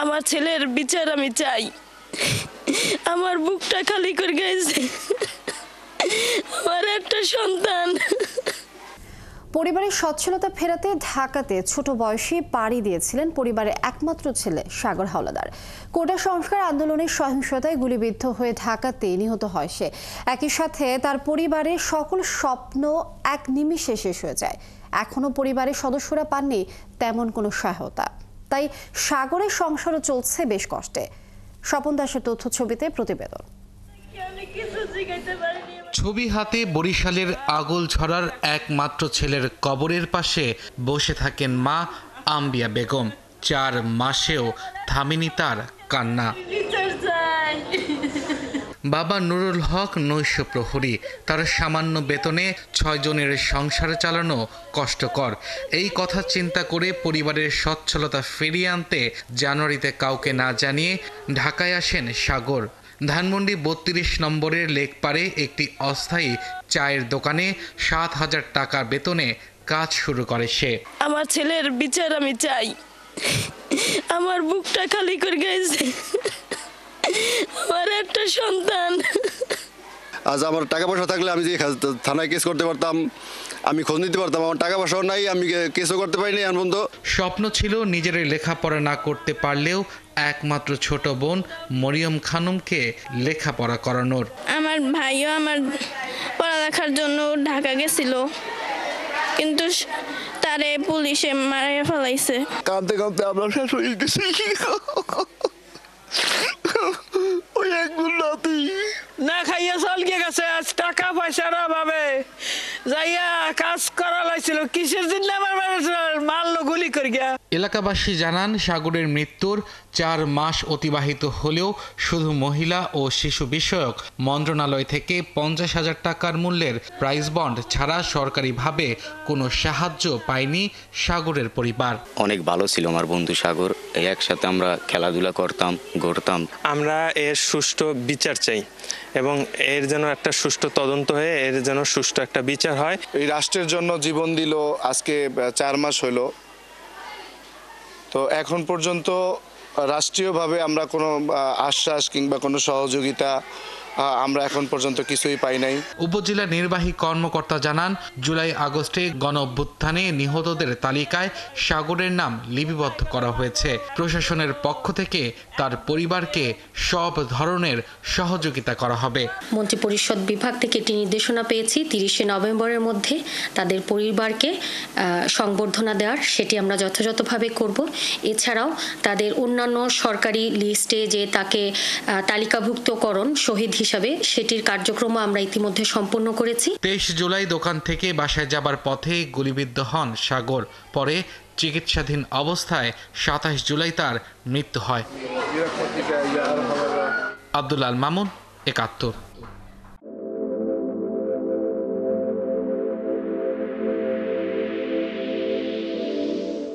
আমার ছেলের বিচার আমি চাই। আমার বুকটা খালি করে গেছে। আমার একটা সন্তান। পরিবারের সচ্ছলতা ফেরাতে ঢাকাতে ছোট বয়সে পাড়ি দিয়েছিলেন পরিবারের একমাত্র ছেলে সাগর হাওলাদার। কোটা সংস্কার আন্দোলনের সহিংসতায় গুলিবিদ্ধ হয়ে ঢাকাতে নিহত হয় সে। একই সাথে তার পরিবারের সকল স্বপ্ন এক নিমিষে শেষ হয়ে যায়। এখনো পরিবারের সদস্যরা পাননি তেমন কোনো সহায়তা। তাই সাগরের সংসারও চলছে বেশ কষ্টে। স্বপন দাসের তথ্য ছবিতে প্রতিবেদন। ছবি হাতে বরিশালের আগলঝরার একমাত্র ছেলের কবরের পাশে বসে থাকেন মা আম্বিয়া বেগম। 4 মাসেও থামেনি তার কান্না। বাবা নুরুল হক নৈশ প্রহরী। তার সামান্য বেতনে 6 জনের সংসার চালানো কষ্টকর। এই কথা চিন্তা করে পরিবারের সচ্ছলতা ফিরিয়ে আনতে জানুয়ারিতে কাউকে না জানিয়ে ঢাকায় আসেন সাগর। ধানমন্ডি 32 নম্বরের লেকপাড়ে একটি অস্থায়ী চায়ের দোকানে 7,000 টাকার বেতনে কাজ শুরু করে সে। আমার ছেলের বিচার আমি চাই। আমার বুকটা খালি করে গেছে। আমার একটা সন্তান। আজ আমার টাকা পয়সা থাকলে আমি যে থানায় কেস করতে পারতাম, আমি খোঁজ নিতে পারতাম। আমার টাকা পয়সাও নাই, আমি কেসও করতে পারিনি এখন পর্যন্ত। স্বপ্ন ছিল নিজের লেখাপড়া না করতে পারলেও একমাত্র ছোট বোন মরিয়ম খানমকে লেখাপড়া করানোর। আমার ভাইও আমার পড়ালেখার জন্য ঢাকা গেছিল, কিন্তু তারে পুলিশে মারিয়ে ফেলাইছে। কাঁদতে কাঁদতে আমরা শেষ হয়ে গেছি। ওই একগুণ রাতি না খাইয়া চলকে গেছে। আজ টাকা পয়সার অভাবে যাইয়া কাজ করা লাগছিল। কিসের জন্য আমার মারলো গুলি করে গিয়া। এলাকাবাসী জানান সাগরের মৃত্যুর 4 মাস অতিবাহিত হলেও শুধু মহিলা ও শিশু বিষয়ক মন্ত্রণালয় থেকে 50,000 টাকার মূল্যের প্রাইজ বন্ড ছাড়া সরকারিভাবে কোনো সাহায্য পায়নি সাগরের পরিবার। অনেক ভালো ছিল আমার বন্ধু সাগর। একসাথে আমরা খেলাধুলা করতাম, ঘুরতাম। আমরা এর সুষ্ঠু বিচার চাই এবং এর যেন একটা সুষ্ঠু তদন্ত হয়ে এর যেন সুষ্ঠু একটা বিচার হয়। এই রাষ্ট্রের জন্য জীবন দিল, আজকে 4 মাস হলো। তো এখন পর্যন্ত রাষ্ট্রীয়ভাবে আমরা কোনো আশ্বাস কিংবা কোনো সহযোগিতা আমরা এখন পর্যন্ত কিছুই পাই নাই। উপজেলা নির্বাহী কর্মকর্তা জানান, জুলাই আগস্টে গণঅভ্যুত্থানে নিহতদের তালিকায় সাগরের নাম লিপিবদ্ধ করা হয়েছে। প্রশাসনের পক্ষ থেকে তার পরিবারকে সব ধরনের সহযোগিতা করা হবে। মন্ত্রিপরিষদ বিভাগ থেকে একটি নির্দেশনা পেয়েছি 30শে নভেম্বরের মধ্যে তাদের পরিবারকে সংবর্ধনা দেওয়ার, সেটি আমরা যথাযথভাবে করব। এছাড়াও তাদের অন্যান্য সরকারি লিস্টে যে তাকে তালিকাভুক্তকরণ শহীদ হিসাবে, সেটির কার্যক্রম আমরা ইতিমধ্যে সম্পন্ন করেছি। 23 জুলাই দোকান থেকে বাসায় যাবার পথে গুলিবিদ্ধ হন সাগর। পরে চিকিৎসাধীন অবস্থায় 27 জুলাই তার মৃত্যু হয়। আব্দুল আল মামুন, 71।